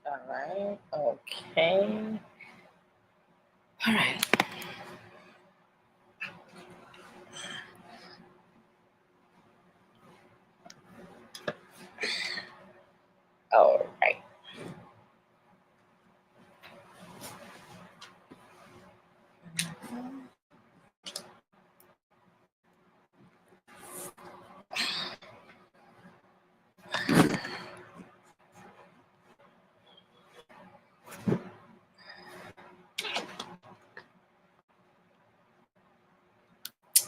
All right. Okay. All right. All right.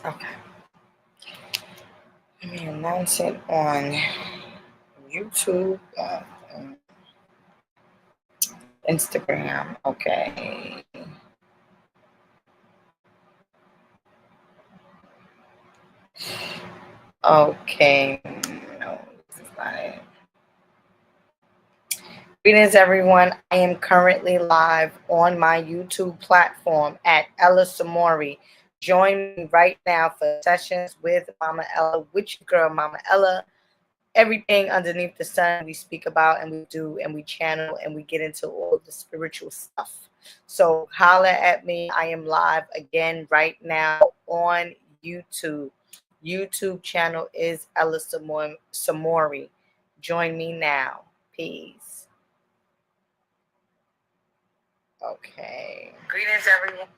Okay. Let me announce it on YouTube, Instagram. Okay. Okay. No, this is not it. Greetings, everyone. I am currently live on my YouTube platform at Ella Samori. Join me right now for sessions with Mama Ella, with your girl, Mama Ella. Everything underneath the sun we speak about and we do and we channel and we get into all the spiritual stuff. So holla at me. I am live again right now on YouTube. YouTube channel is Ella Samori. Join me now. Peace. Okay. Greetings, everyone.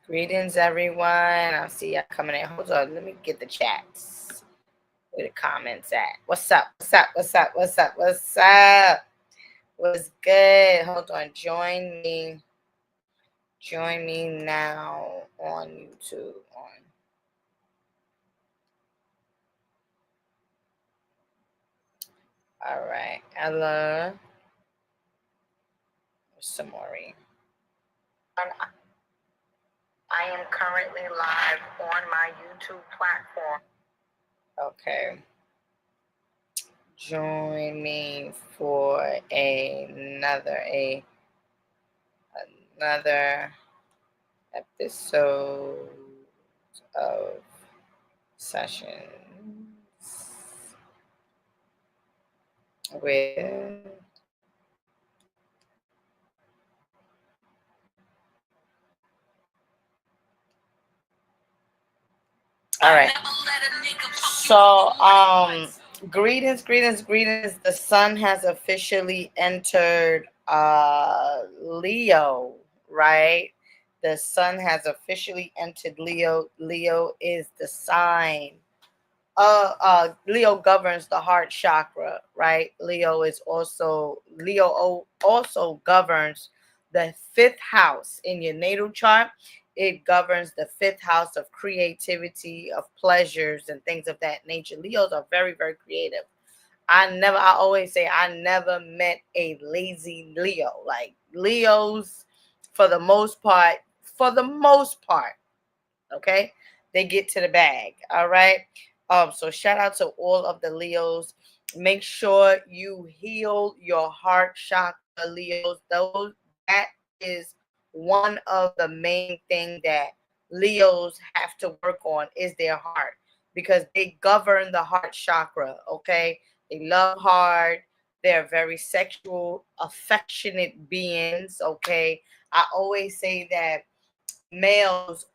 Greetings, everyone. I'll see y'all coming in. Hold on. Let me get the chats. Where the comments at? What's up? What's up? What's up? What's up? What's up? What's good? Hold on. Join me. Join me now on YouTube. All right. Ella Samori. I am currently live on my YouTube platform. Okay. Join me for another episode of sessions with all right. So greetings. The sun has officially entered Leo, right? The sun has officially entered Leo. Leo is the sign. Leo governs the heart chakra, right? Also governs the fifth house in your natal chart. It governs the fifth house of creativity, of pleasures, and things of that nature. Leos are very, very creative. I always say I never met a lazy Leo. Like Leos, for the most part, okay, they get to the bag. All right. So shout out to all of the Leos. Make sure you heal your heart chakra, Leos. That is one of the main thing that Leos have to work on is their heart because they govern the heart chakra. Okay, they love hard. They're very sexual, affectionate beings. Okay, I always say that males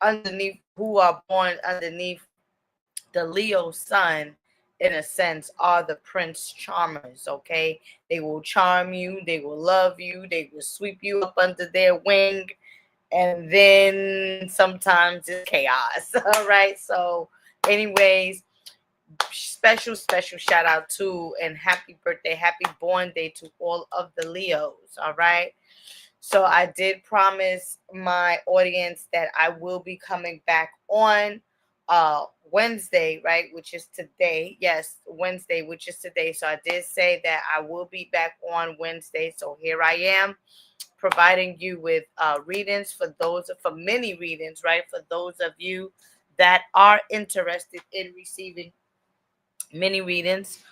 underneath who are born underneath the Leo sun, in a sense, are the prince charmers. Okay, they will charm you, they will love you, they will sweep you up under their wing, and then sometimes it's chaos. All right, so anyways, special shout out to and happy birthday, happy born day to all of the Leos. All right. So I did promise my audience that I will be coming back on Wednesday, right, which is today. Yes, Wednesday, which is today. So I did say that I will be back on Wednesday. So here I am providing you with readings for many readings, right? For those of you that are interested in receiving mini readings.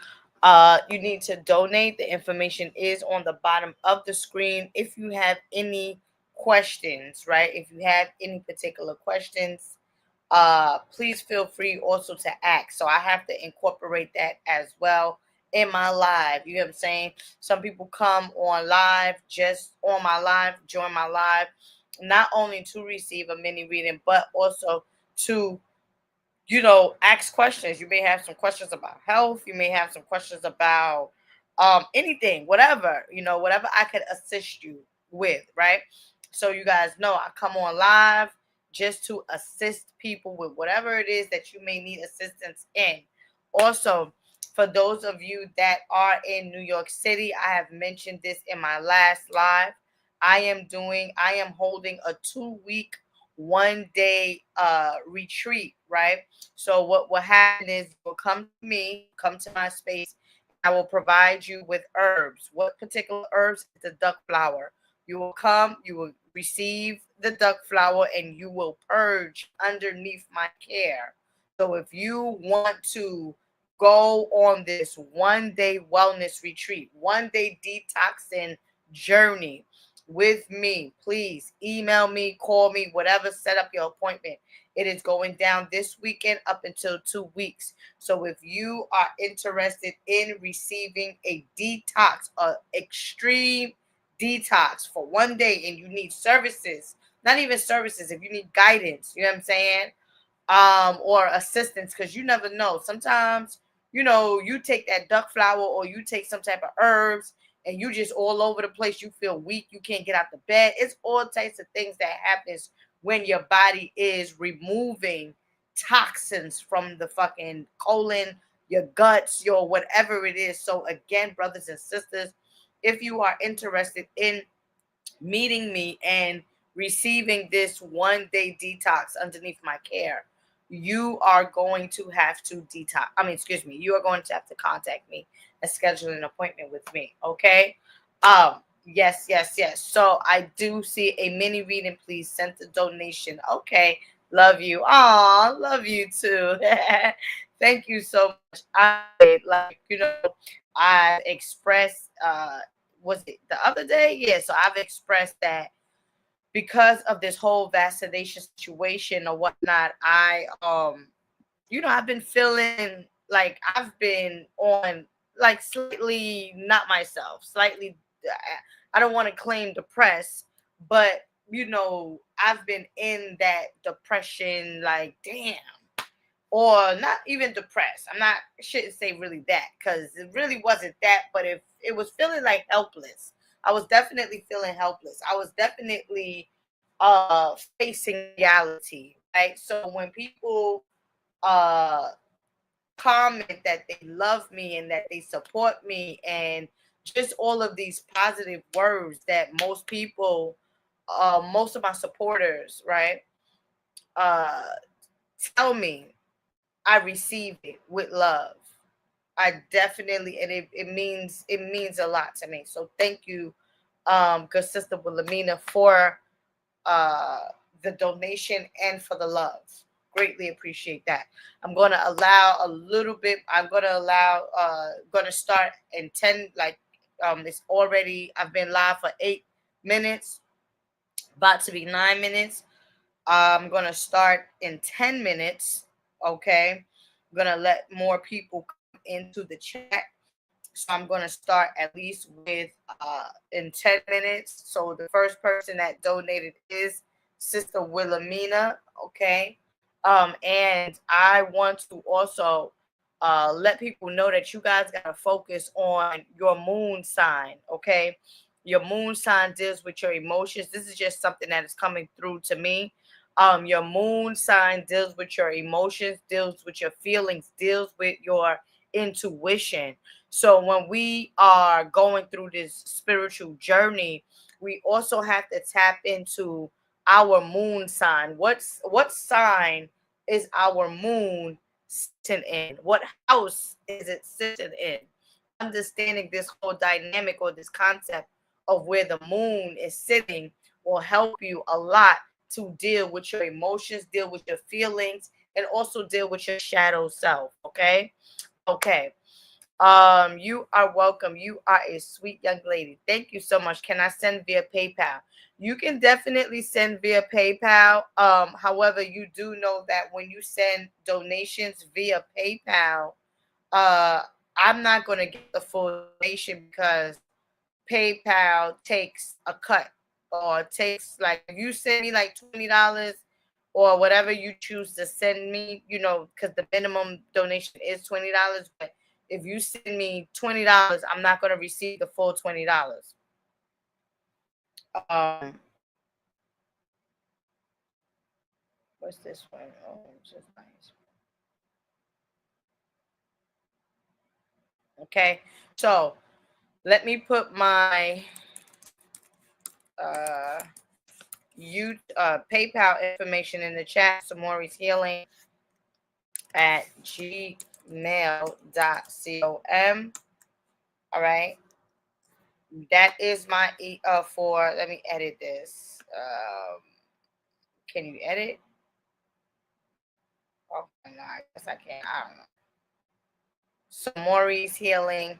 You need to donate. The information is on the bottom of the screen. If you have any questions, right? If you have any particular questions, please feel free also to ask. So I have to incorporate that as well in my live. You know what I'm saying? Some people come on live, just on my live, join my live, not only to receive a mini reading, but also to, ask questions. You may have some questions about health. You may have some questions about anything, whatever, whatever I could assist you with, right? So you guys know I come on live just to assist people with whatever it is that you may need assistance in. Also, for those of you that are in New York City, I have mentioned this in my last live. I am holding a 2-week, 1-day retreat, right? So what will happen is you'll come to me, come to my space. I will provide you with herbs. What particular herbs? The duck flower. You will come, you will receive the duck flower, and you will purge underneath my care. So if you want to go on this 1-day wellness retreat, 1-day detoxing journey with me, please email me, call me, whatever, set up your appointment. It is going down this weekend up until 2 weeks. So if you are interested in receiving a detox, a extreme detox for 1 day, and you need services, not even services, if you need guidance, you know what I'm saying? Or assistance, because you never know. Sometimes, you take that duck flower or you take some type of herbs and you just all over the place. You feel weak. You can't get out the bed. It's all types of things that happens when your body is removing toxins from the fucking colon, your guts, your whatever it is. So again, brothers and sisters, if you are interested in meeting me and receiving this 1-day detox underneath my care, you are going to have to detox. You are going to have to contact me and schedule an appointment with me. Okay. Yes, yes, yes. So I do see a mini reading. Please send the donation. Okay. Love you. Aw, love you too. Thank you so much. I expressed was it the other day? Yeah, so I've expressed that because of this whole vaccination situation or whatnot, I've been feeling like I've been on, like, slightly not myself, slightly, I don't want to claim depressed, but I've been in that depression, like, damn, or not even depressed. Shouldn't say really that, because it really wasn't that, but if it was feeling like helpless, I was definitely feeling helpless. I was definitely facing reality, right? So when people uh comment that they love me and that they support me, and just all of these positive words that most of my supporters, right, uh tell me, I receive it with love. I definitely, and it means a lot to me. So thank you, good sister Wilhelmina, for uh the donation and for the love. Greatly appreciate that. I'm gonna allow a little bit. Gonna start in 10, like, it's already, I've been live for 8 minutes, about to be 9 minutes. I'm going to start in 10 minutes. Okay. I'm going to let more people come into the chat. So I'm going to start at least with in 10 minutes. So the first person that donated is Sister Wilhelmina. Okay. And I want to also let people know that you guys got to focus on your moon sign. Okay. Your moon sign deals with your emotions. This is just something that is coming through to me. Your moon sign deals with your emotions, deals with your feelings, deals with your intuition. So when we are going through this spiritual journey, we also have to tap into our moon sign. What sign is our moon sitting in? What house is it sitting in? Understanding this whole dynamic or this concept of where the moon is sitting will help you a lot to deal with your emotions, deal with your feelings, and also deal with your shadow self. Okay. Okay. You are welcome. You are a sweet young lady. Thank you so much. Can I send via PayPal? You can definitely send via PayPal. However, you do know that when you send donations via PayPal, uh, I'm not going to get the full donation because PayPal takes a cut, or takes, like, if you send me like $20 or whatever you choose to send me, because the minimum donation is $20. But if you send me $20, I'm not going to receive the full $20. Um, what's this one? Oh, this is nice. Okay, so let me put my uh PayPal information in the chat. Samori's Healing at gmail.com. All right. That is my for, let me edit this. Can you edit? Oh no, I guess I can't. I don't know. So Maurice Healing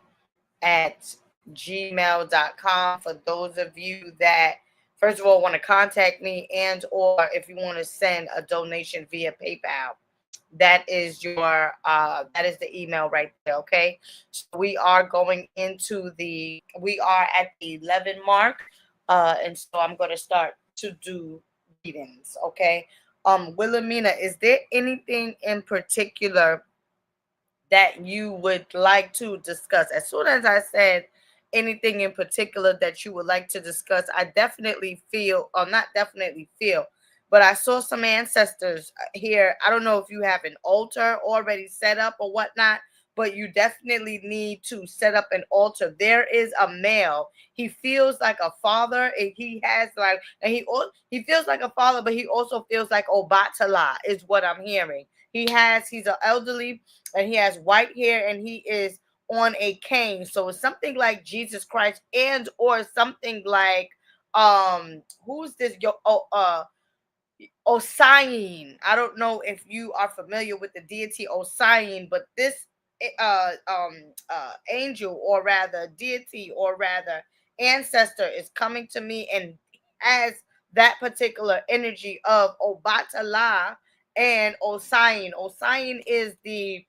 at gmail.com for those of you that first of all want to contact me, and or if you want to send a donation via PayPal. That is the email right there. Okay, so we are at the 11 mark, and so I'm going to start to do readings. Okay, Wilhelmina, is there anything in particular that you would like to discuss? As soon as I said anything in particular that you would like to discuss, I definitely feel, or not definitely feel, but I saw some ancestors here. I don't know if you have an altar already set up or whatnot, but you definitely need to set up an altar. There is a male. He feels like a father, and he has like, and he feels like a father, but he also feels like Obatala is what I'm hearing. He's an elderly, and he has white hair, and he is on a cane. So it's something like Jesus Christ, and or something like who's this? Osirian. I don't know if you are familiar with the deity Osirian, but this angel, or rather deity, or rather ancestor, is coming to me and has that particular energy of Obatala and Osirian. Osirian is the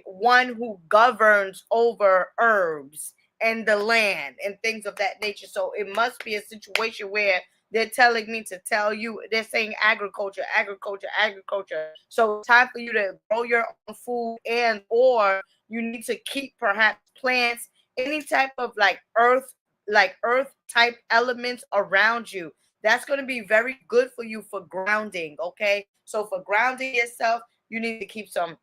one who governs over herbs and the land and things of that nature. So it must be a situation where they're telling me to tell you, they're saying agriculture, agriculture, agriculture. So it's time for you to grow your own food, and or you need to keep perhaps plants, any type of like earth type elements around you. That's going to be very good for you for grounding. Okay. So for grounding yourself, you need to keep some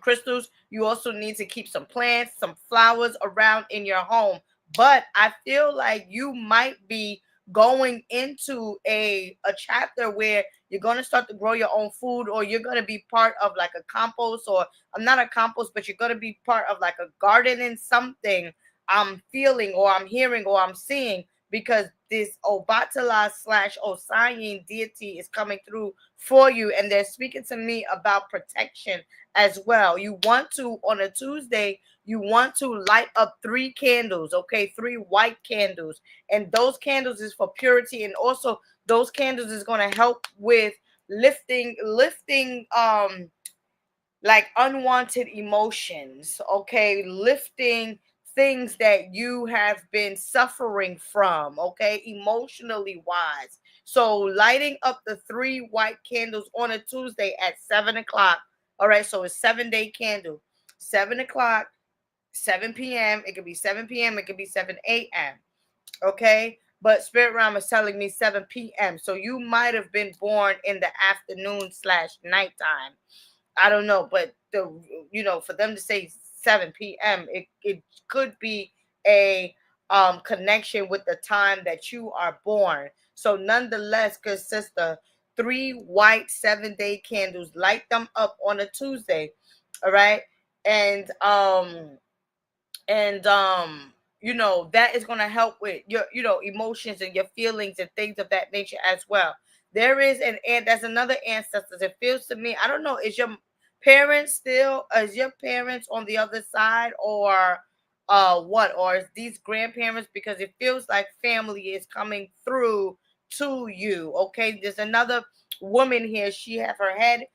crystals. You also need to keep some plants, some flowers around in your home. But I feel like you might be going into a chapter where you're going to start to grow your own food, or you're going to be part of like a compost, or I'm not a compost, but you're going to be part of like a garden and something. I'm feeling, or I'm hearing, or I'm seeing, because this Obatala / Osirian deity is coming through for you, and they're speaking to me about protection as well. You want to, on a Tuesday, you want to light up 3 candles, okay? 3 white candles. And those candles is for purity, and also those candles is going to help with lifting like unwanted emotions, okay? Lifting things that you have been suffering from, okay, emotionally wise. So lighting up the 3 white candles on a Tuesday at 7 o'clock. All right, so it's 7-day candle, 7 o'clock, 7 p.m. It could be 7 p.m. It could be 7 a.m. Okay, but Spirit Realm is telling me 7 p.m. So you might have been born in the afternoon / nighttime. I don't know, but for them to say 7 p.m., it could be a connection with the time that you are born. So nonetheless, good sister, 3 white 7-day candles, light them up on a Tuesday. All right. And that is going to help with your emotions and your feelings and things of that nature as well. There is and that's another ancestor. It feels to me, I don't know, parents still, is your parents on the other side, or what, or is these grandparents? Because it feels like family is coming through to you. Okay, there's another woman here. She has her head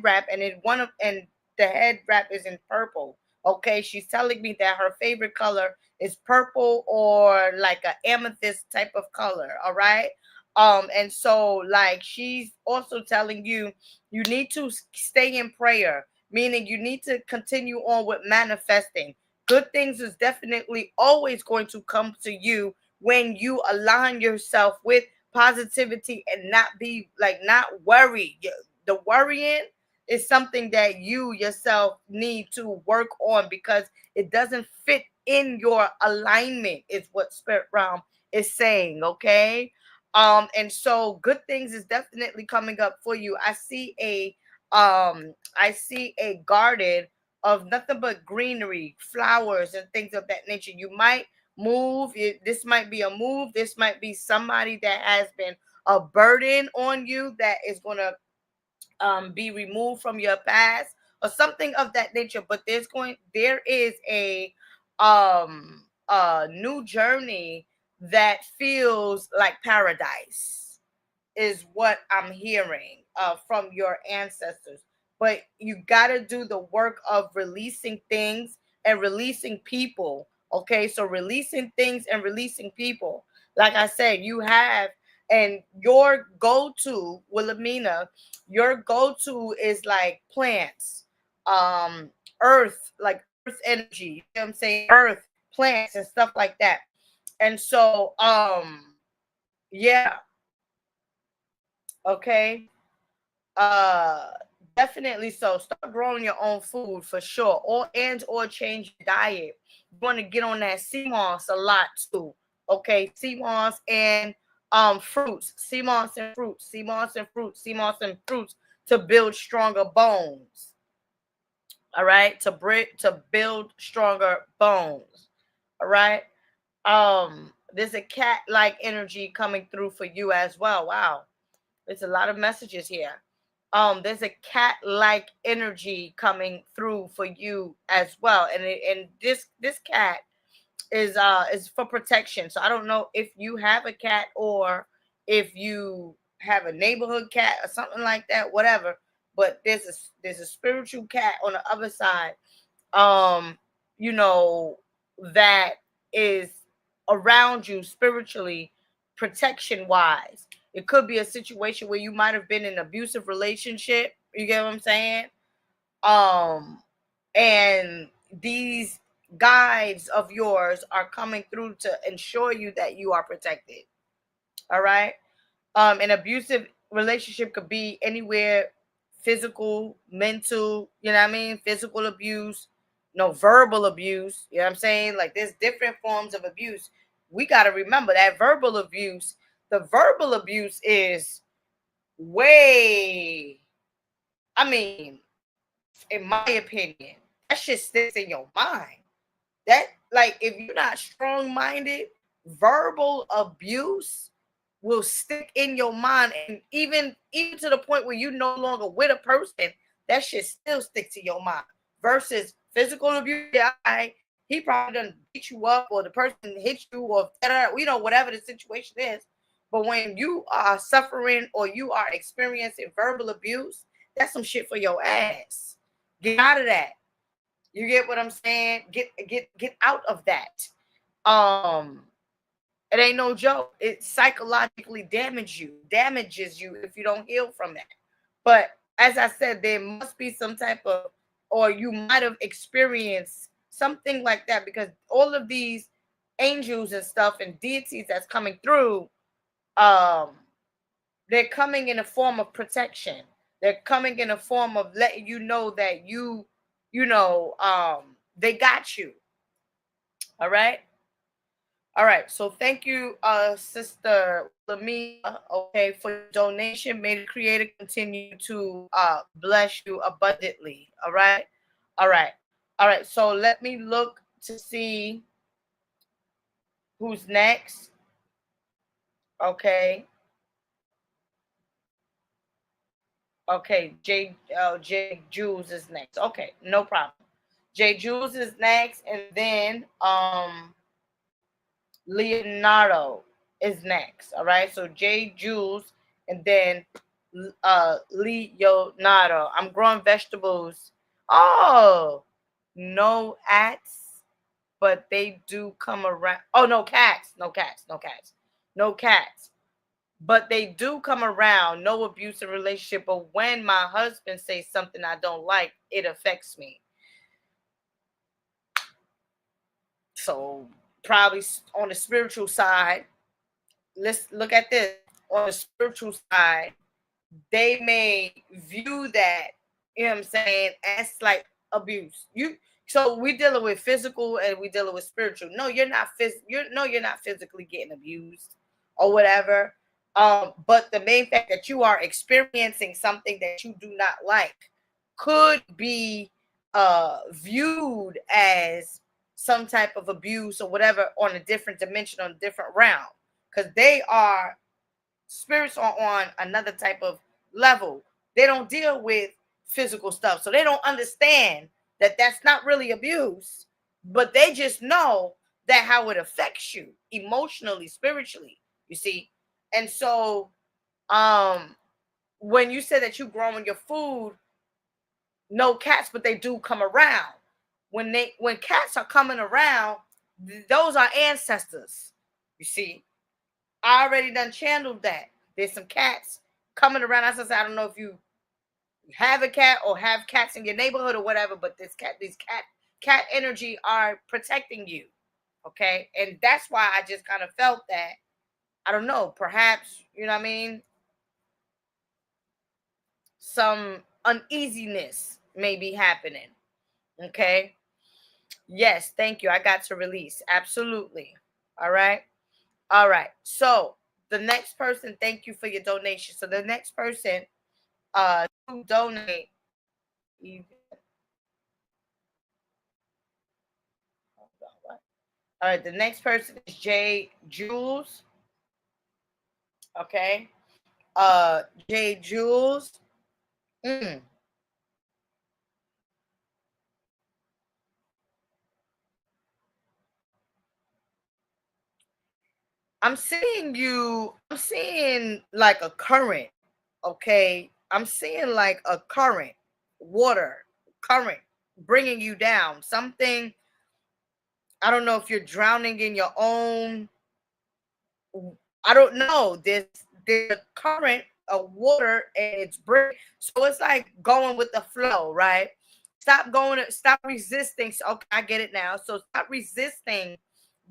wrap, and the head wrap is in purple. Okay, she's telling me that her favorite color is purple, or like an amethyst type of color. All right. And so, like, she's also telling you, you need to stay in prayer, meaning you need to continue on with manifesting. Good things is definitely always going to come to you when you align yourself with positivity and not be like, not worry. The worrying is something that you yourself need to work on, because it doesn't fit in your alignment, is what spirit realm is saying. Okay. And so good things is definitely coming up for you. I see a garden of nothing but greenery, flowers, and things of that nature. You might move. This might be a move. This might be somebody that has been a burden on you that is going to be removed from your past, or something of that nature. But there is a new journey that feels like paradise, is what I'm hearing from your ancestors. But you got to do the work of releasing things and releasing people. Okay, so releasing things and releasing people. Like I said, you have, and your go-to, Wilhelmina, your go-to is like plants, um, earth, like earth energy. You know what I'm saying? Earth, plants, and stuff like that. And so, yeah, okay. Uh Definitely. So start growing your own food for sure, or change your diet. You want to get on that sea moss a lot too. Okay, sea moss and fruits, sea moss and fruits, sea moss and fruits, sea moss and fruits, to build stronger bones. All right, to build stronger bones. All right. There's a cat like energy coming through for you as well. Wow, there's a lot of messages here. There's a cat-like energy coming through for you as well, and this cat is for protection. So I don't know if you have a cat, or if you have a neighborhood cat or something like that, whatever. But there's a spiritual cat on the other side, um, you know, that is around you spiritually, protection wise. It could be a situation where you might have been in an abusive relationship. You get what I'm saying? Um, and these guides of yours are coming through to ensure you that you are protected. All right. An abusive relationship could be anywhere: physical, mental, you know what I mean? Physical abuse, no, verbal abuse, you know what I'm saying? Like, there's different forms of abuse. We got to remember that the verbal abuse is way, I mean, in my opinion, that shit sticks in your mind. That, like, if you're not strong minded, verbal abuse will stick in your mind, and even to the point where you no longer with a person, that shit still stick to your mind. Versus physical abuse, yeah, he probably done beat you up, or the person hit you, or whatever the situation is. But when you are suffering, or you are experiencing verbal abuse, that's some shit for your ass. Get out of that. You get what I'm saying? Get out of that. Um, it ain't no joke. It psychologically damages you if you don't heal from that. But as I said, there must be some type of, or you might have experienced something like that, because all of these angels and stuff and deities that's coming through, um, they're coming in a form of protection. They're coming in a form of letting you know that they got you. All right. All right. So thank you, Sister Lamia, okay, for your donation. May the Creator continue to bless you abundantly. All right. All right. All right. So let me look to see who's next. Okay. Okay, J Jules is next. Okay, no problem. J Jules is next, and then Leonardo is next. All right, so J Jules, and then Leonardo. I'm growing vegetables. Oh, no ats, but they do come around. Oh, no cats, no cats, no cats, no cats. But they do come around. No abusive relationship. But when my husband says something I don't like, it affects me. So probably on the spiritual side, let's look at this. On the spiritual side, they may view that, you know what I'm saying, as like abuse. So we dealing with physical and we dealing with spiritual. No, you're not physically getting abused or whatever. But the main fact that you are experiencing something that you do not like could be viewed as some type of abuse or whatever on a different dimension, on a different realm. Because spirits are on another type of level. They don't deal with physical stuff, so they don't understand that that's not really abuse, but they just know that how it affects you emotionally, spiritually, you see. And so um when you said that you growing your food, no cats, but they do come around. When cats are coming around, those are ancestors, you see. I already done channeled that. There's some cats coming around. As I said, I don't know if you have a cat or have cats in your neighborhood or whatever, but these cat energy are protecting you. Okay. And that's why I just kind of felt that, I don't know, perhaps, you know what I mean, some uneasiness may be happening. Okay. Yes, thank you. I got to release. Absolutely. All right. All right. So the next person, thank you for your donation. So the next person to donate, even, what? All right, the next person is J Jules. Okay. J Jules. Mm. I'm seeing like a current. Okay. I'm seeing like a current, water current bringing you down. Something, I don't know if you're drowning in your own, I don't know. There's a current of water and it's break. So it's like going with the flow, right? Stop resisting. So, okay, I get it now. So stop resisting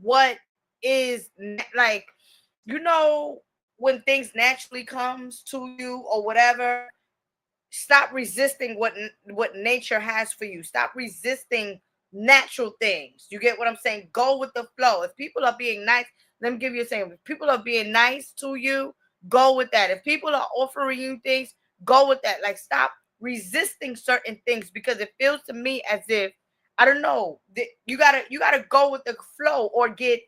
what is like, you know, when things naturally comes to you or whatever. Stop resisting what nature has for you. Stop resisting natural things. You get what I'm saying? Go with the flow. If people are being nice, let me give you a saying. If people are being nice to you, go with that. If people are offering you things, go with that. Like, stop resisting certain things, because it feels to me as if, I don't know, you gotta go with the flow or get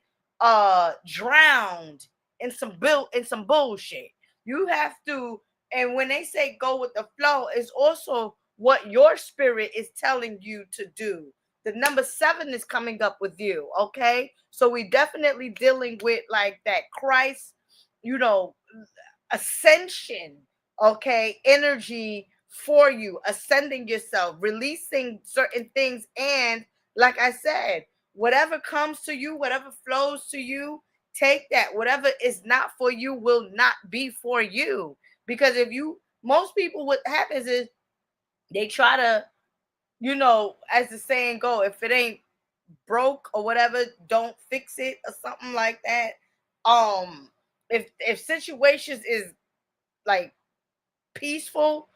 drowned in some bullshit. You have to. And when they say go with the flow, it's also what your spirit is telling you to do. The number 7 is coming up with you. Okay. So we definitely dealing with like that Christ, you know, ascension. Okay. Energy for you, ascending yourself, releasing certain things. And like I said, whatever comes to you, whatever flows to you, take that. Whatever is not for you will not be for you. Because if you, most people, what happens is they try to, you know, as the saying go, if it ain't broke or whatever, don't fix it or something like that. If situations is like peaceful,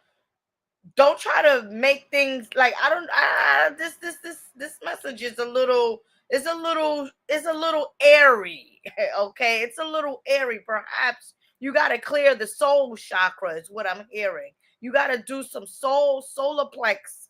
don't try to make things like, I don't this message is a little, it's a little airy. Okay, it's a little airy. Perhaps you got to clear the soul chakra is what I'm hearing. You got to do some solar plex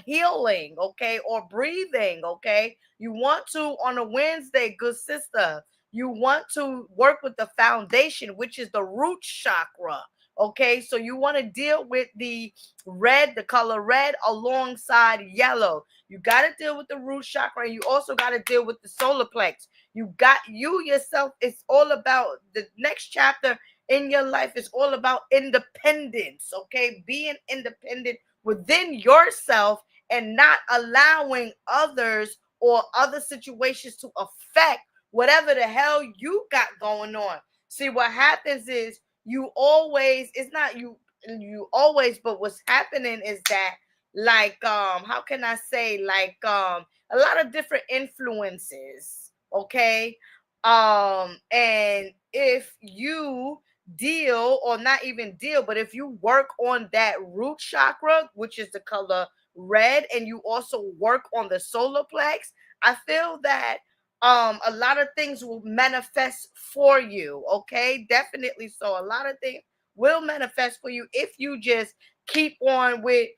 healing, okay, or breathing. Okay, you want to on a Wednesday, good sister, you want to work with the foundation, which is the root chakra. Okay, so you want to deal with the red, the color red, alongside yellow. You got to deal with the root chakra, and you also got to deal with the solar plex. You yourself, it's all about the next chapter in your life is all about independence. Okay, being independent within yourself and not allowing others or other situations to affect whatever the hell you got going on. See, what happens is you always, it's not you always, but what's happening is that, like, how can I say, like, a lot of different influences, okay? And if you deal, or not even deal, but if you work on that root chakra, which is the color red, and you also work on the solar plex, I feel that a lot of things will manifest for you. Okay, definitely. So a lot of things will manifest for you if you just keep on with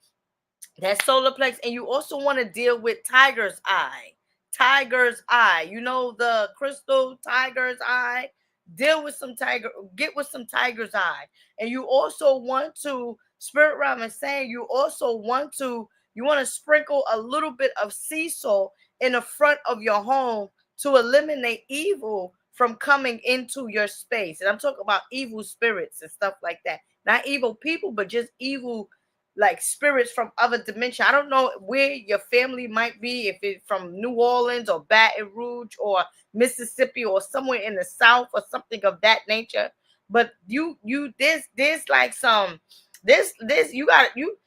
that solar plex. And you also want to deal with tiger's eye. Tiger's eye, you know, the crystal tiger's eye. Deal with some tiger, get with some tiger's eye. And you also want to, spirit realm is saying, you also want to, you want to sprinkle a little bit of sea salt in the front of your home to eliminate evil from coming into your space. And I'm talking about evil spirits and stuff like that. Not evil people, but just evil, like, spirits from other dimension. I don't know where your family might be, if it's from New Orleans or Baton Rouge or Mississippi or somewhere in the South or something of that nature. But there's like some, this you got you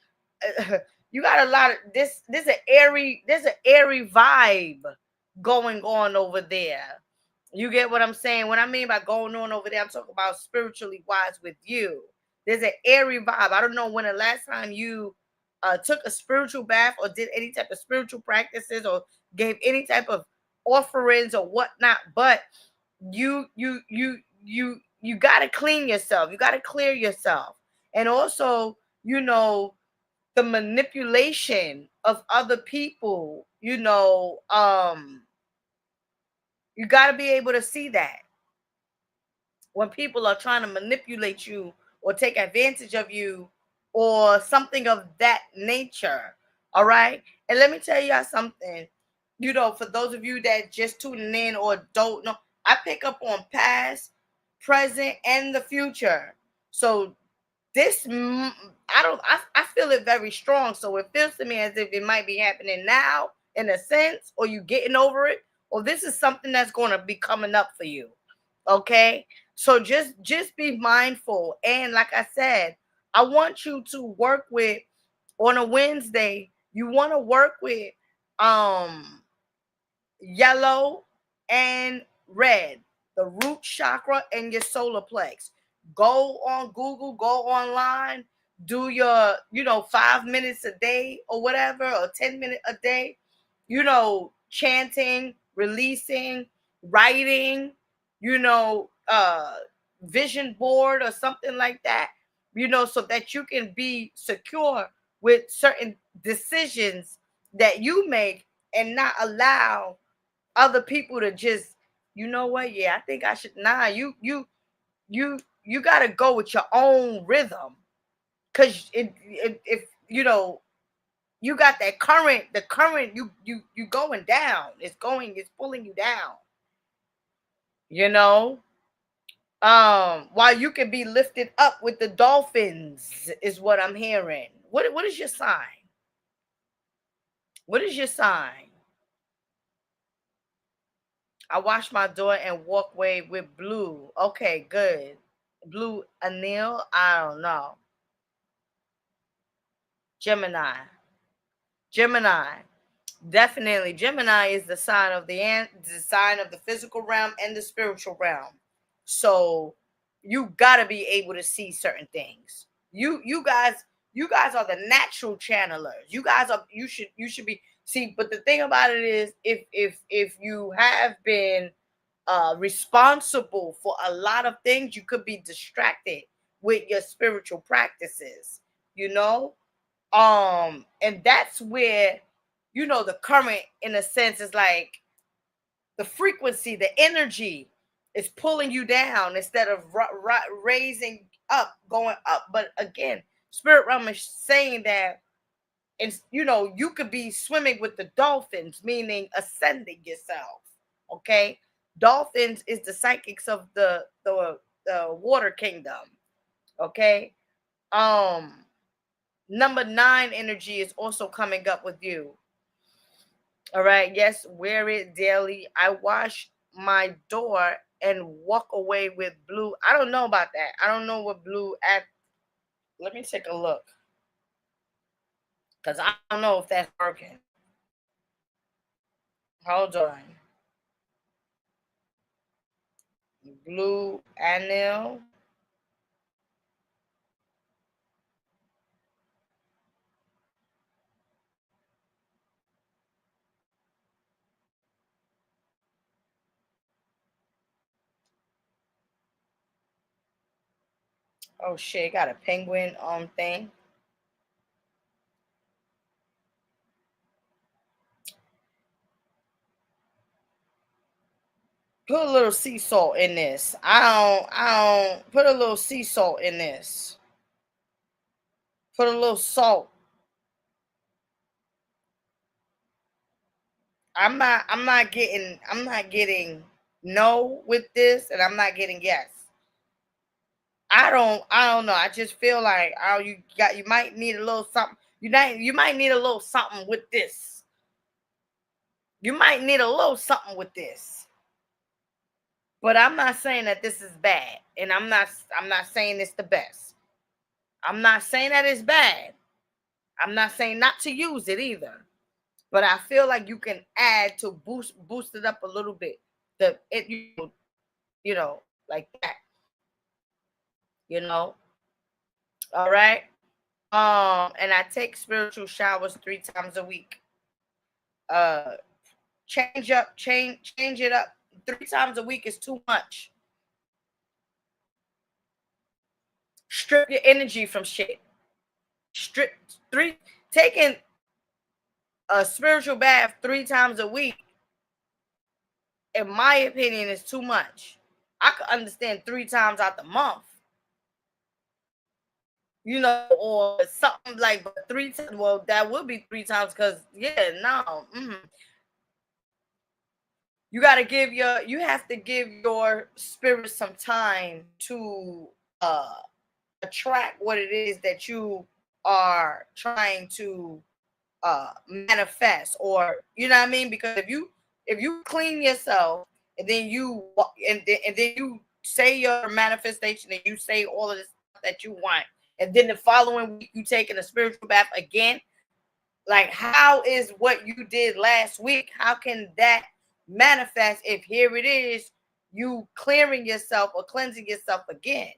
you got a lot of this there's an airy vibe going on over there. You get what I'm saying? What I mean by going on over there, I'm talking about spiritually wise with you. There's an airy vibe. I don't know when the last time you took a spiritual bath or did any type of spiritual practices or gave any type of offerings or whatnot, but you got to clean yourself. You got to clear yourself. And also, you know, the manipulation of other people, you got to be able to see that when people are trying to manipulate you or take advantage of you or something of that nature. All right. And let me tell y'all something, for those of you that just tuning in or don't know, I pick up on past, present, and the future. So this, I feel it very strong. So it feels to me as if it might be happening now in a sense, or you getting over it, or this is something that's going to be coming up for you. Okay. So just be mindful. And like I said, I want you to work with, on a Wednesday, you want to work with yellow and red, the root chakra and your solar plex. Go on Google, go online, do your, 5 minutes a day or whatever, or 10 minutes a day, chanting, releasing, writing, vision board or something like that, so that you can be secure with certain decisions that you make and not allow other people to just, I think I should. Nah, you got to go with your own rhythm, because if you got that current, the current, you going down, it's pulling you down, while you can be lifted up with the dolphins, is what I'm hearing. What is your sign? What is your sign? I wash my door and walkway with blue. Okay, good. Blue Anil, I don't know. Gemini. Gemini. Definitely. Gemini is the sign of the sign of the physical realm and the spiritual realm. So you gotta be able to see certain things. You guys are the natural channelers. You should be, see, but the thing about it is, if you have been responsible for a lot of things, you could be distracted with your spiritual practices, and that's where, the current, in a sense, is like the frequency, the energy is pulling you down instead of raising up, going up. But again, spirit realm is saying that, and you could be swimming with the dolphins, meaning ascending yourself. Okay, dolphins is the psychics of the water kingdom. Okay, number 9 energy is also coming up with you. All right, yes, wear it daily. I wash my door and walk away with blue. I don't know about that. I don't know what blue at. Let me take a look, because I don't know if that's working. Hold on. Blue anil. Oh shit, got a penguin thing. Put a little sea salt in this. I don't put a little sea salt in this. Put a little salt. I'm not getting no with this, and I'm not getting yes. I don't know. I just feel like you might need a little something. You might need a little something with this. You might need a little something with this. But I'm not saying that this is bad, and I'm not saying it's the best. I'm not saying that it's bad. I'm not saying not to use it either. But I feel like you can add to boost it up a little bit. The it you know like that. You know. All right. And I take spiritual showers 3 times a week. Uh, change it up. 3 times a week is too much. Strip your energy from shit. Strip three taking a spiritual bath 3 times a week, in my opinion, is too much. I could understand 3 times out the month, or something like, but 3 times. Well, that would be 3 times, because yeah, no. You have to give your spirit some time to attract what it is that you are trying to manifest, or you know what I mean, because if you clean yourself, and then and then you say your manifestation, and you say all of this stuff that you want, and then the following week you taking a spiritual bath again, like, how is what you did last week, how can that manifest if here it is, you clearing yourself or cleansing yourself again?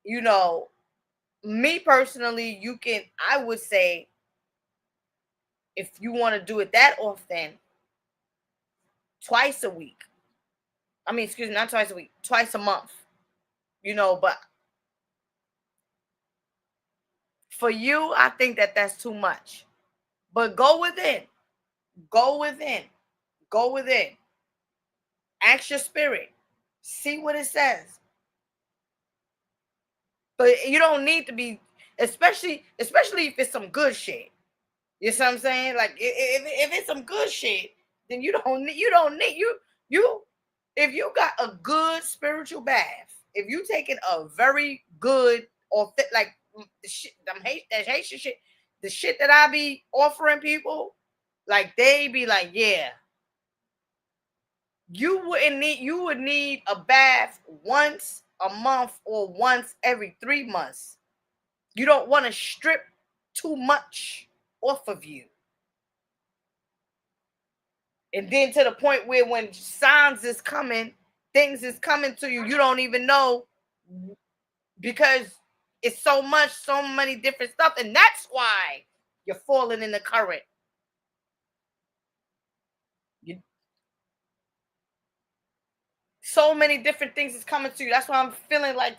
you know Me personally, I would say, if you want to do it that often, twice a week. I mean, excuse me, not twice a week, twice a month. But for you, I think that that's too much. But go within, go within, go within. Ask your spirit, see what it says. But you don't need to be, especially if it's some good shit. You see what I'm saying? Like, if it's some good shit, then you if you got a good spiritual bath, if you taking a very good, or like, the shit, that Haitian shit, the shit that I be offering people, like, they be like, yeah, you would need a bath once a month or once every 3 months. You don't want to strip too much off of you. And then to the point where, when signs is coming, things is coming to you, you don't even know, because it's so many different stuff. And that's why you're falling in the current. You, so many different things is coming to you. That's why I'm feeling like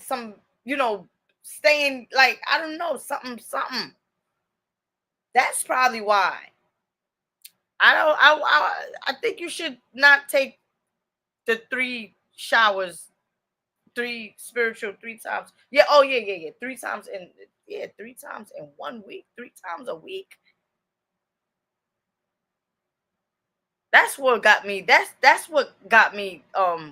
staying, like, I don't know, something. That's probably why. I don't. I think you should not take the 3 showers three spiritual 3 times. Yeah. Oh yeah, yeah, yeah. 3 times in, yeah, 3 times in 1 week. 3 times a week. That's what got me. That's what got me.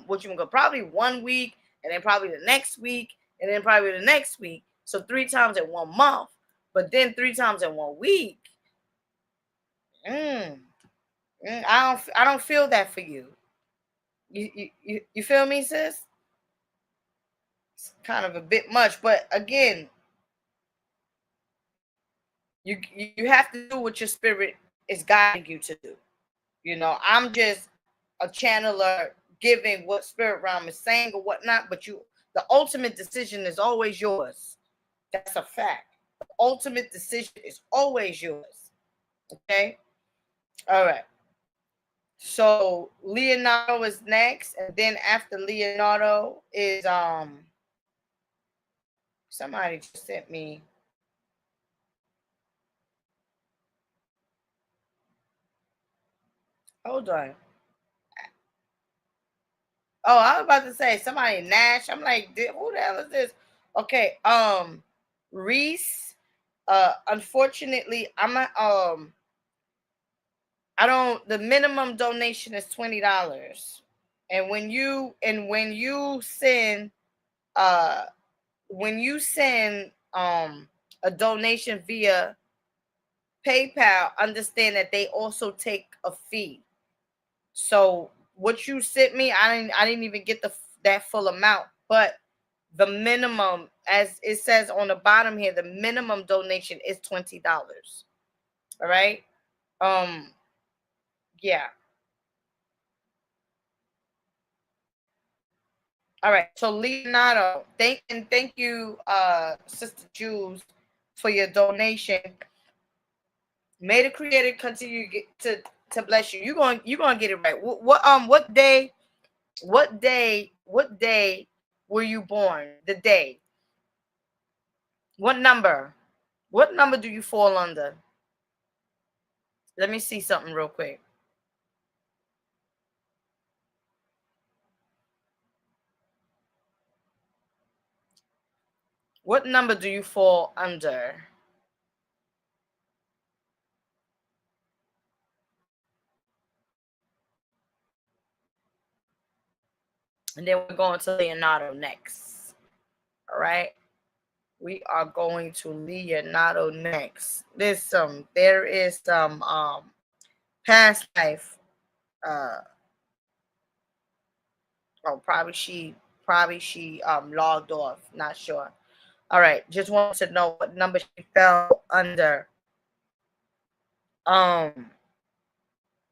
What you gonna probably 1 week, and then probably the next week, and then probably the next week. So 3 times in 1 month, but then 3 times in 1 week. Mm, I don't feel that for you. You feel me, sis? It's kind of a bit much, but again, you have to do what your spirit is guiding you to do. I'm just a channeler giving what spirit realm is saying or whatnot, but the ultimate decision is always yours. That's a fact. The ultimate decision is always yours. Okay? All right. So Leonardo is next, and then after Leonardo is somebody just sent me. Hold on. Oh, I was about to say somebody Nash. I'm like, who the hell is this? Okay, Reese. Unfortunately, I don't. The minimum donation is $20, and when you send uh a donation via PayPal, understand that they also take a fee. So what you sent me, I didn't even get that full amount, but the minimum, as it says on the bottom here, the minimum donation is $20. All right. Um, yeah. All right. So Leonardo, thank you, Sister Jules, for your donation. May the Creator continue to bless you. You're gonna get it right. What day were you born? The day. What number? What number do you fall under? Let me see something real quick. What number do you fall under? And then we're going to Leonardo next. All right. We are going to Leonardo next. There is some past life. Uh oh, probably she logged off. Not sure. All right. Just wanted to know what number she fell under. Um,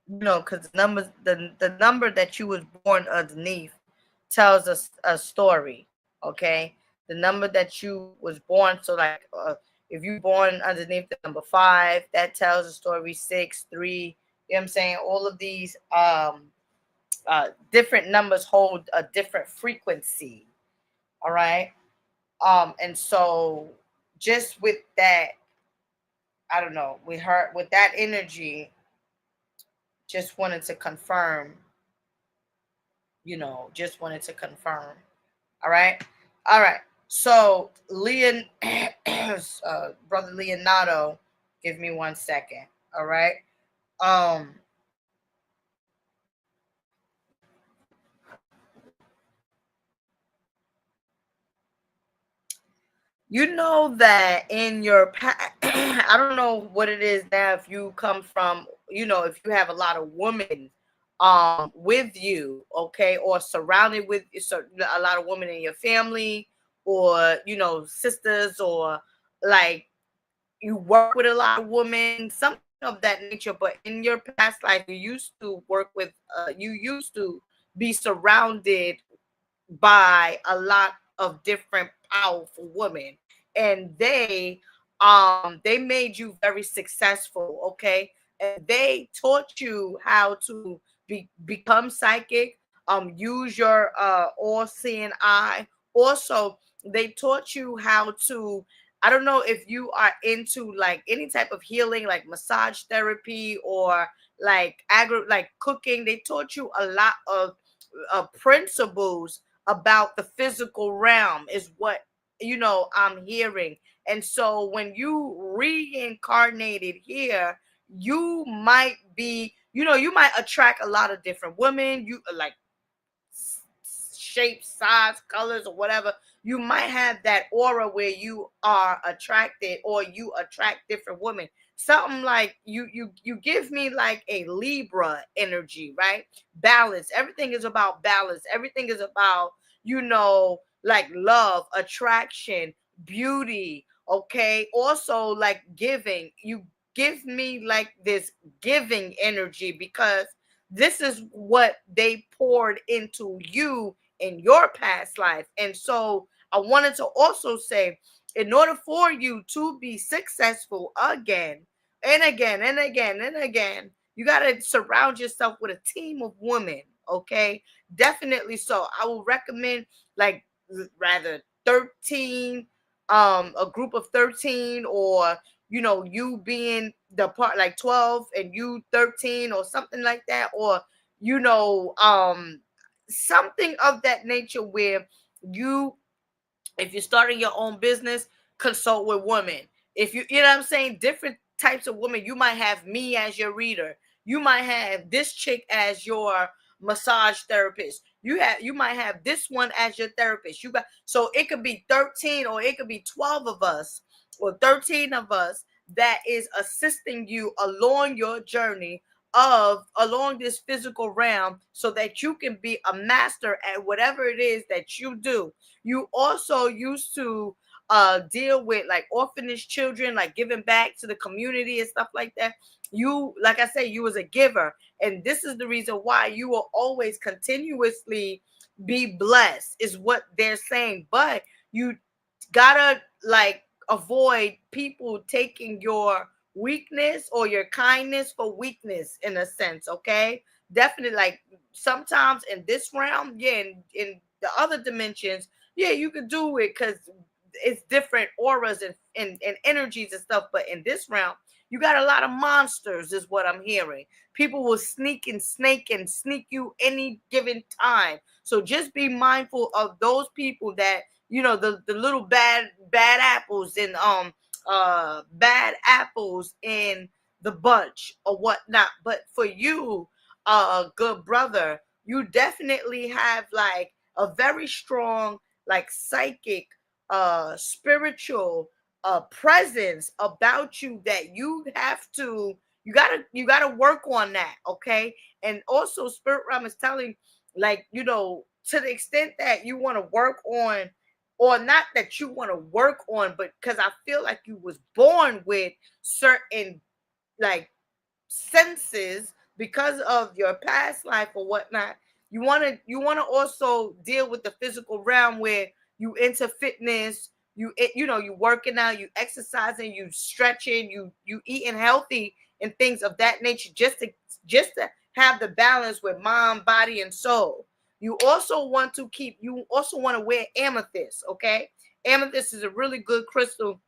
because the number that you was born underneath tells us a story. Okay, the number that you was born, so like if you born underneath the number 5, that tells a story. 6, 3, you know what I'm saying? All of these different numbers hold a different frequency. All right. And so just with that, I don't know, with that energy, just wanted to confirm, just wanted to confirm. All right. All right. So, brother Leonardo, give me 1 second. All right. Um, you know that in your I don't know what it is now, if you come from, if you have a lot of women with you, okay, or surrounded with, so a lot of women in your family, or sisters, or like you work with a lot of women, something of that nature. But in your past life, you used to be surrounded by a lot of different powerful women, and they made you very successful, okay, and they taught you how to become psychic, use your all-seeing eye. Also, they taught you how to, I don't know if you are into like any type of healing, like massage therapy, or like cooking. They taught you a lot of principles about the physical realm is what I'm hearing. And so when you reincarnated here, you might be, you might attract a lot of different women. You like shapes, size, colors, or whatever. You might have that aura where you are attracted, or you attract different women. Something like you give me like a Libra energy, right? Balance. Everything is about balance. Everything is about, like love, attraction, beauty. Okay. Also like giving. You give me like this giving energy, because this is what they poured into you in your past life. And so I wanted to also say, in order for you to be successful again and again and again and again, you got to surround yourself with a team of women. Okay. Definitely. So I will recommend, like, rather 13, a group of 13, or you being the part like 12 and you 13 or something like that, or something of that nature, where you, if you're starting your own business, consult with women. If you know what I'm saying, different types of women. You might have me as your reader. You might have this chick as your massage therapist. You might have this one as your therapist. So it could be 13 or it could be 12 of us, or 13 of us, that is assisting you along your journey of along this physical realm, so that you can be a master at whatever it is that you do. You also used to deal with like orphanage children, like giving back to the community and stuff like that. You, like I say, you was a giver, and this is the reason why you will always continuously be blessed, is what they're saying. But you gotta like avoid people taking your weakness or your kindness for weakness, in a sense. Okay. Definitely, like, sometimes in this realm, yeah, in the other dimensions, yeah, you could do it because it's different auras and energies and stuff. But in this realm, you got a lot of monsters, is what I'm hearing. People will sneak and snake and sneak you any given time. So just be mindful of those people that, the little bad apples, and bad apples in the bunch or whatnot. But for you, good brother, you definitely have like a very strong, like, psychic, spiritual presence about you, that you gotta work on that. Okay. And also, spirit realm is telling, like, to the extent that you want to work on, or not that you want to work on, but because I feel like you was born with certain, like, senses because of your past life or whatnot. You want to also deal with the physical realm, where you into fitness, you working out, you exercising, you stretching, you eating healthy and things of that nature, just to have the balance with mind, body, and soul. You also want to wear amethyst. Okay. Amethyst is a really good crystal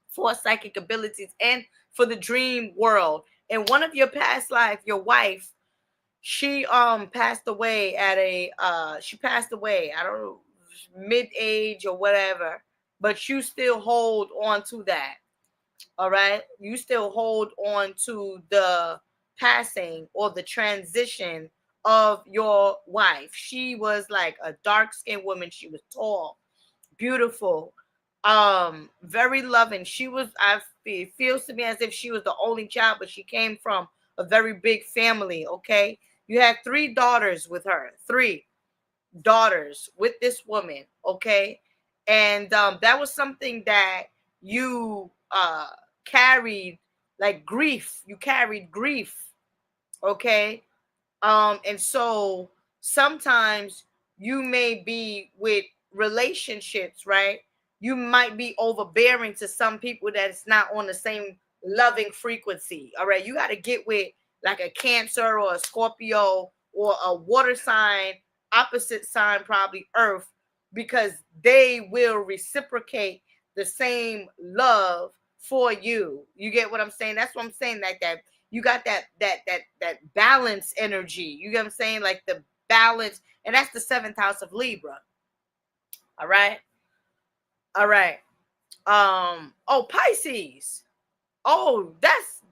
for psychic abilities and for the dream world. In one of your past life, your wife, she passed away at a she passed away, I don't know, mid age or whatever, but you still hold on to that. All right. You still hold on to the passing or the transition of your wife. She was like a dark skinned woman. She was tall, beautiful, very loving. She was, it feels to me as if she was the only child, but she came from a very big family. Okay. You had 3 daughters with her, 3 daughters with this woman. Okay. And that was something that you carried, like grief. You carried grief. Okay. And so sometimes you may be with relationships, right? You might be overbearing to some people that it's not on the same loving frequency. All right. You got to get with like a Cancer or a Scorpio or a water sign, opposite sign, probably Earth, because they will reciprocate the same love for you. You get what I'm saying? That's what I'm saying. Like that, you got that balance energy. You get what I'm saying? Like the balance, and that's the 7th house of Libra. All right. All right. Oh, Pisces. Oh, that's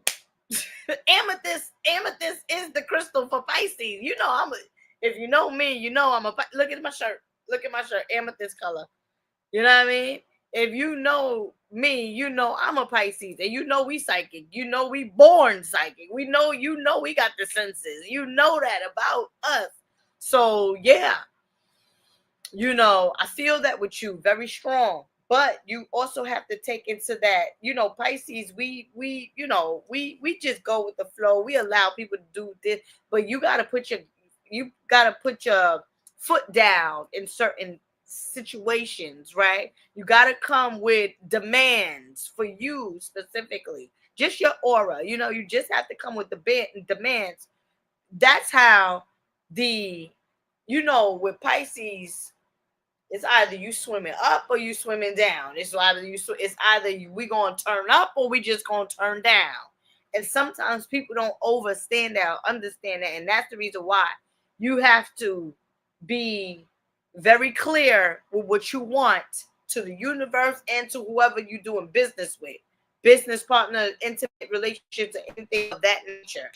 amethyst. Amethyst is the crystal for Pisces. You know, if you know me, you know look at my shirt. Look at my shirt, amethyst color. You know what I mean? If you know me, you know I'm a Pisces, and you know we psychic. You know we born psychic. We know we got the senses. You know that about us. So yeah, you know, I feel that with you, very strong. But you also have to take into that, you know, Pisces, we just go with the flow. We allow people to do this, but you gotta put your foot down in certain situations, right? You gotta come with demands for you specifically. Just your aura, you know, you just have to come with the demands. That's how with Pisces, it's either you swimming up or you swimming down. It's either we gonna turn up or we just gonna turn down. And sometimes people don't understand that, and that's the reason why you have to be very clear with what you want to the universe and to whoever you're doing business with, business partner, intimate relationships, or anything of that nature.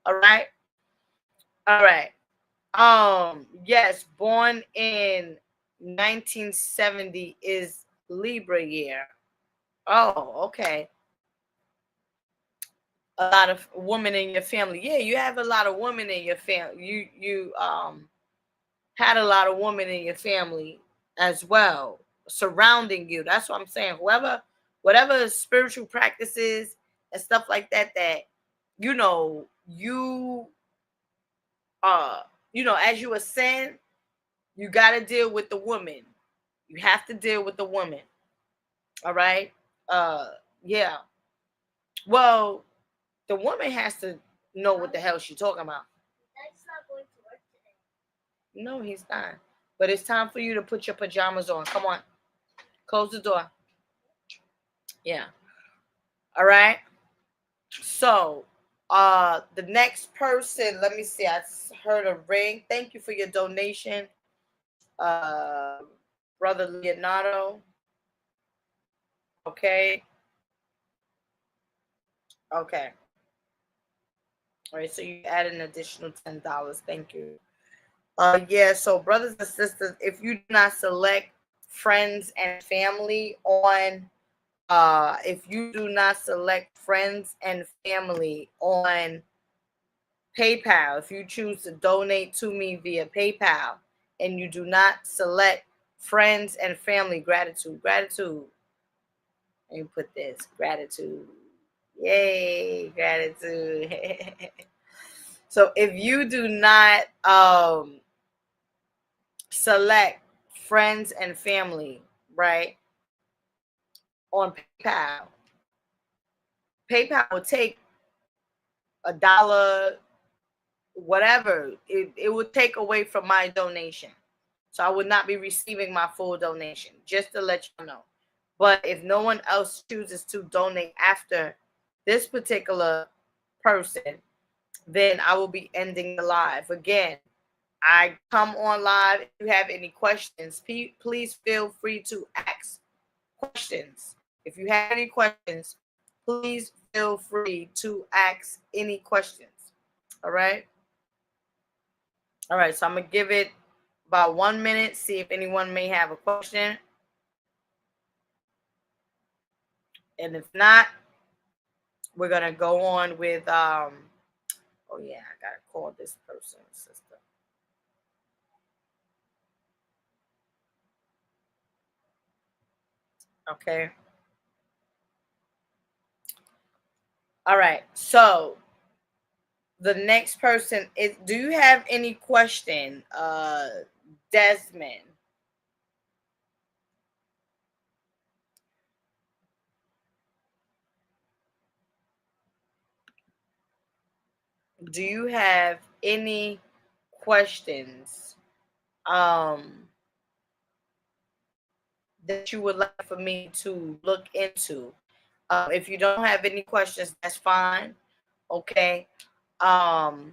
All right, all right. Yes, born in 1970 is Libra year. Oh, okay. A lot of women in your family. Yeah, you have a lot of women in your family. You had a lot of women in your family as well surrounding you. That's what I'm saying. Whatever spiritual practices and stuff like that you know you as you ascend, you got to deal with the woman. You have to deal with the woman. All right. Yeah. Well, the woman has to know what the hell she's talking about. That's not going to work today. No, he's not. But it's time for you to put your pajamas on. Come on. Close the door. Yeah. All right. So, the next person, let me see. I heard a ring. Thank you for your donation, uh, Brother Leonardo. Okay. Okay. All right. So you add an additional $10. Thank you. Yeah, so brothers and sisters, if you do not select friends and family on PayPal, if you choose to donate to me via PayPal and you do not select friends and family, gratitude. Let me put this, gratitude. Yay, gratitude. So if you do not select friends and family, right, on PayPal will take $1, whatever. It would take away from my donation. So I would not be receiving my full donation, just to let you know. But if no one else chooses to donate after this particular person, then I will be ending the live. Again, I come on live. If you have any questions, please feel free to ask questions. If you have any questions, please feel free to ask any questions. All right. All right. So I'm going to give it about 1 minute, see if anyone may have a question. And if not, we're going to go on with, oh yeah, I got to call this person, sister. Okay. All right. So the next person is, do you have any question, Desmond? Do you have any questions that you would like for me to look into? If you don't have any questions, that's fine. Okay. Um,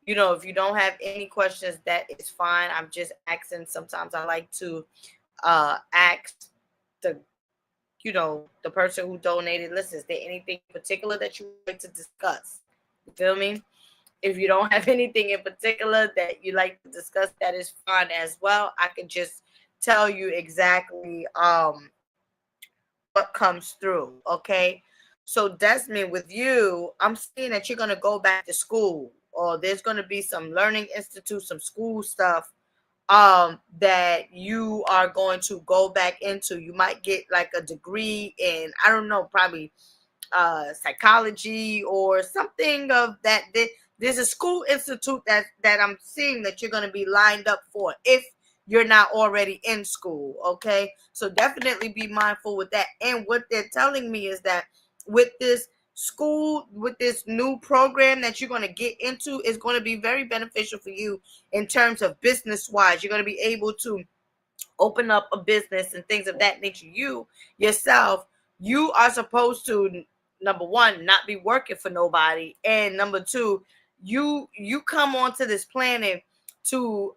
if you don't have any questions, that is fine. I'm just asking. Sometimes I like to ask the the person who donated, listen, is there anything in particular that you would like to discuss? You feel me? If you don't have anything in particular that you like to discuss, that is fine as well. I can just tell you exactly what comes through. Okay. So Desmond, with you, I'm seeing that you're gonna go back to school, or there's gonna be some learning institute, some school stuff that you are going to go back into. You might get like a degree in, I don't know, probably psychology or something of that. There's a school institute that I'm seeing that you're going to be lined up for if you're not already in school. Okay, so definitely be mindful with that. And what they're telling me is that with this school, with this new program that you're going to get into, is going to be very beneficial for you in terms of business wise. You're going to be able to open up a business and things of that nature. You yourself, you are supposed to, number one, not be working for nobody, and number two, you come onto this planet to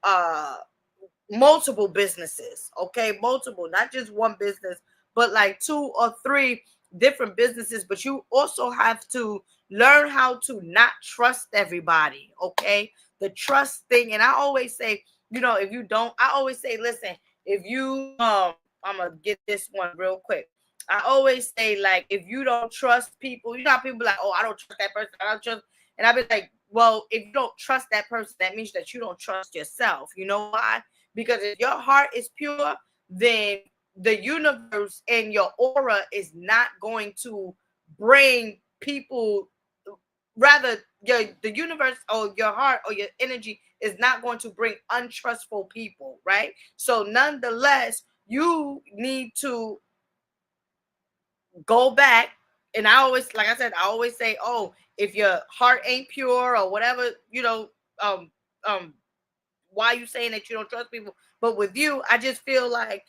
multiple businesses. Okay, multiple, not just one business, but like 2 or 3 different businesses. But you also have to learn how to not trust everybody. Okay, the trust thing. And I always say, if you don't, I always say, listen, if you I'm gonna get this one real quick. I always say, like, if you don't trust people, how people like, oh, I don't trust that person, I don't trust, and I be like, well, if you don't trust that person, that means that you don't trust yourself. You know why? Because if your heart is pure, then the universe and your aura is not going to bring people, rather the universe or your heart or your energy is not going to bring untrustful people, right? So nonetheless, you need to go back. And I always, like I said, I always say, oh, if your heart ain't pure or whatever, um um why are you saying that you don't trust people? But with you, I just feel like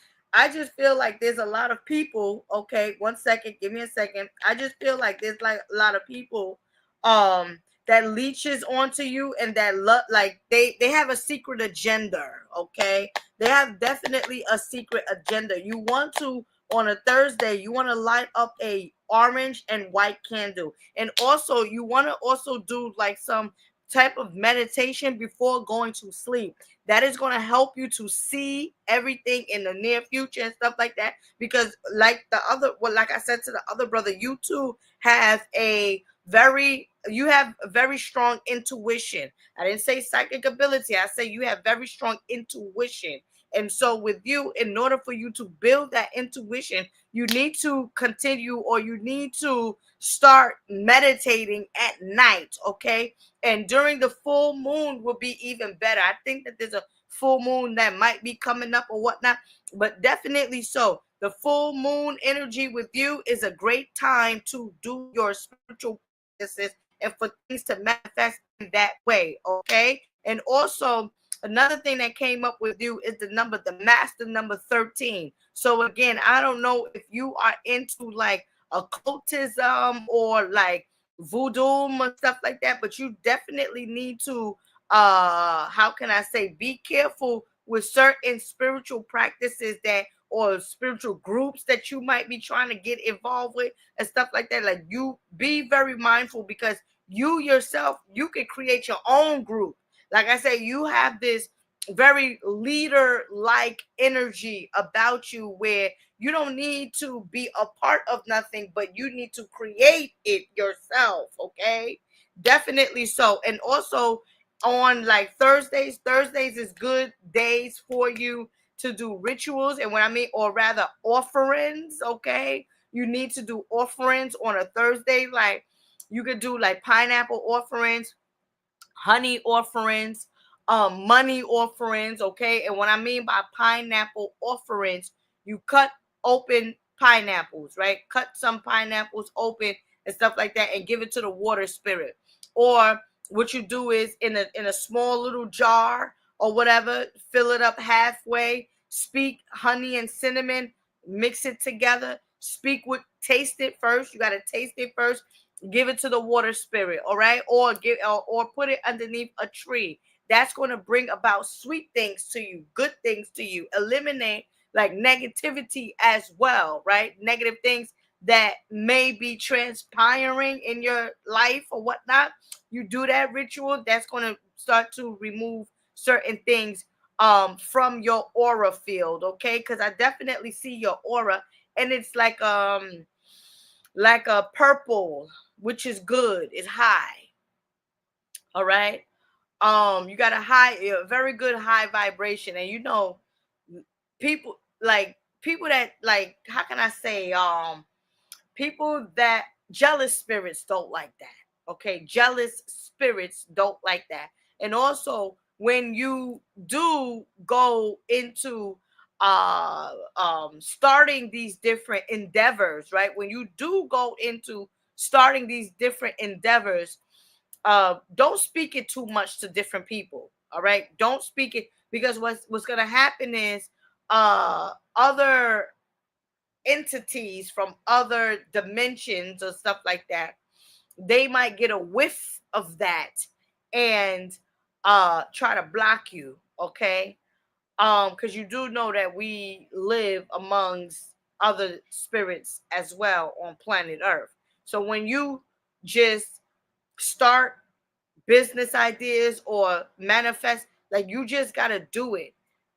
there's a lot of people. Okay, 1 second, give me a second. I just feel like there's like a lot of people um that leeches onto you, and that like they have a secret agenda. Okay, they have definitely a secret agenda. You want to, on a Thursday, you want to light up a orange and white candle, and also you want to also do like some type of meditation before going to sleep. That is going to help you to see everything in the near future and stuff like that. Because like I said to the other brother, you too have a very strong intuition. I didn't say psychic ability. I say you have very strong intuition. And so with you, in order for you to build that intuition, you need to continue, or you need to start meditating at night. Okay, and during the full moon will be even better. I think that there's a full moon that might be coming up or whatnot, but definitely so. The full moon energy with you is a great time to do your spiritual practices and for things to manifest in that way. Okay. And also, another thing that came up with you is the master number 13. So again, I don't know if you are into like occultism or like voodoo and stuff like that, but you definitely need to how can I say, be careful with certain spiritual practices that, or spiritual groups that you might be trying to get involved with and stuff like that. Like, you be very mindful, because you yourself, you can create your own group. Like I say, you have this very leader like energy about you, where you don't need to be a part of nothing, but you need to create it yourself. Okay, definitely so. And also, on like Thursdays is good days for you to do rituals. And what I mean, or rather offerings. Okay, you need to do offerings on a Thursday. Like, you could do like pineapple offerings, honey offerings, money offerings. Okay, and what I mean by pineapple offerings, you cut open pineapples, right? Cut some pineapples open and stuff like that, and give it to the water spirit. Or what you do is, in a small little jar or whatever, fill it up halfway, speak honey and cinnamon, mix it together, taste it first. You got to taste it first. Give it to the water spirit, all right? Or put it underneath a tree. That's going to bring about sweet things to you, good things to you. Eliminate like negativity as well, right? Negative things that may be transpiring in your life or whatnot. You do that ritual, that's going to start to remove certain things from your aura field, okay? Because I definitely see your aura, and it's like a purple, which is good, it's high. All right. You got a very good high vibration, and people people that, like, how can I say, people that jealous spirits don't like that. Okay, jealous spirits don't like that. And also, when you do go into starting these different endeavors, right? When you do go into starting these different endeavors, don't speak it too much to different people. All right, don't speak it, because what's gonna happen is other entities from other dimensions or stuff like that, they might get a whiff of that and try to block you, okay? Because you do know that we live amongst other spirits as well on planet Earth. So when you just start business ideas or manifest, like, you just gotta do it.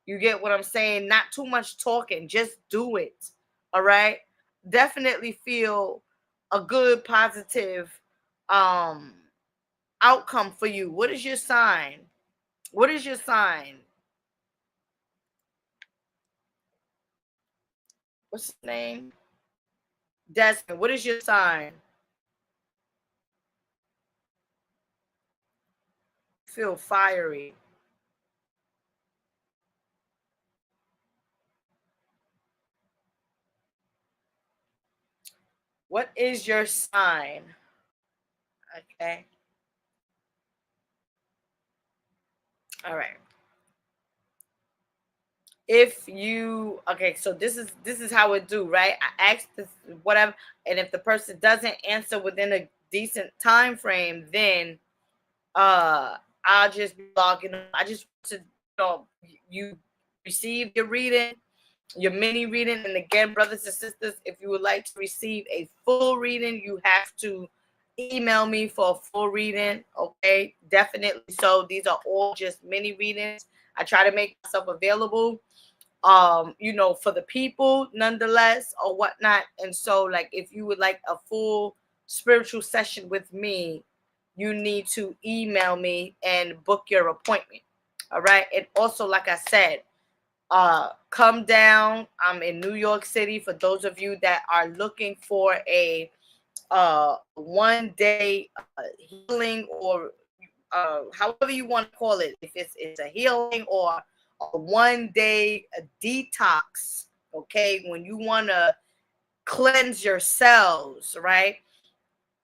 You get what I'm saying? Not too much talking, just do it. All right, definitely feel a good positive um outcome for you. What is your sign? What is your sign? What's his name? Desmond, what is your sign? Feel fiery. What is your sign? Okay. All right. If you, okay, so this is how it do, right? I ask this whatever, and if the person doesn't answer within a decent time frame, then I'll just be logging. I just want to know you receive your reading, your mini reading. And again, brothers and sisters, if you would like to receive a full reading, you have to email me for a full reading. Okay, definitely. So these are all just mini readings. I try to make myself available for the people nonetheless or whatnot. And so, like, if you would like a full spiritual session with me, you need to email me and book your appointment. All right. And also, like I said, come down. I'm in New York City. For those of you that are looking for a 1 day healing, or however you want to call it, if it's a healing or a 1 day detox, okay, when you want to cleanse your cells, right?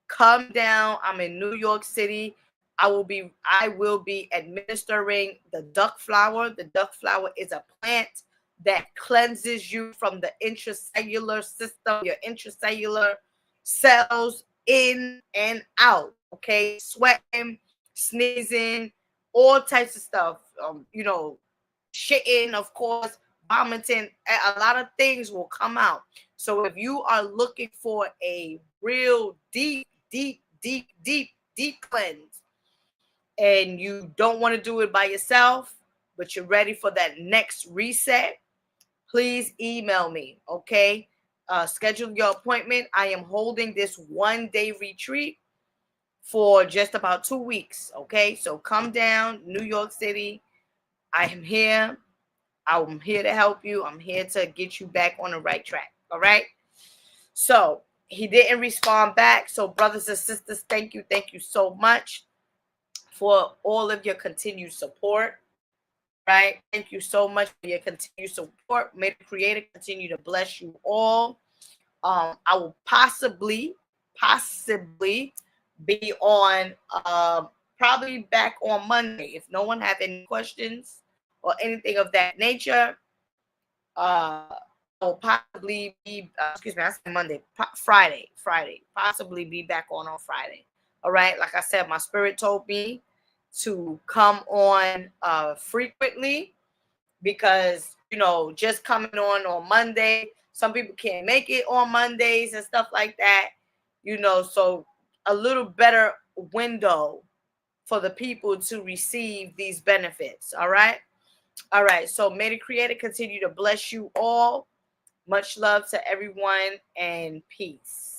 Come down. I'm in New York City. I will be administering the duck flower. The duck flower is a plant that cleanses you from the intracellular system, your intracellular cells in and out. Okay, sweating, sneezing, all types of stuff. Shitting, of course, vomiting. A lot of things will come out. So if you are looking for a real deep, deep, deep, deep, deep cleanse, and you don't want to do it by yourself, but you're ready for that next reset, please email me, okay? Schedule your appointment. I am holding this 1 day retreat for just about 2 weeks, okay? So come down, New York City. I am here. I'm here to help you. I'm here to get you back on the right track, all right? So he didn't respond back. So brothers and sisters, thank you so much for all of your continued support, right? Thank you so much for your continued support. May the Creator continue to bless you all. I will possibly be on probably back on Monday. If no one have any questions or anything of that nature, will possibly be, excuse me, I said Monday, Friday, possibly be back on Friday. All right. Like I said, my spirit told me to come on frequently because, you know, just coming on Monday, some people can't make it on Mondays and stuff like that, you know, so a little better window for the people to receive these benefits. All right. All right. So may the Creator continue to bless you all. Much love to everyone and peace.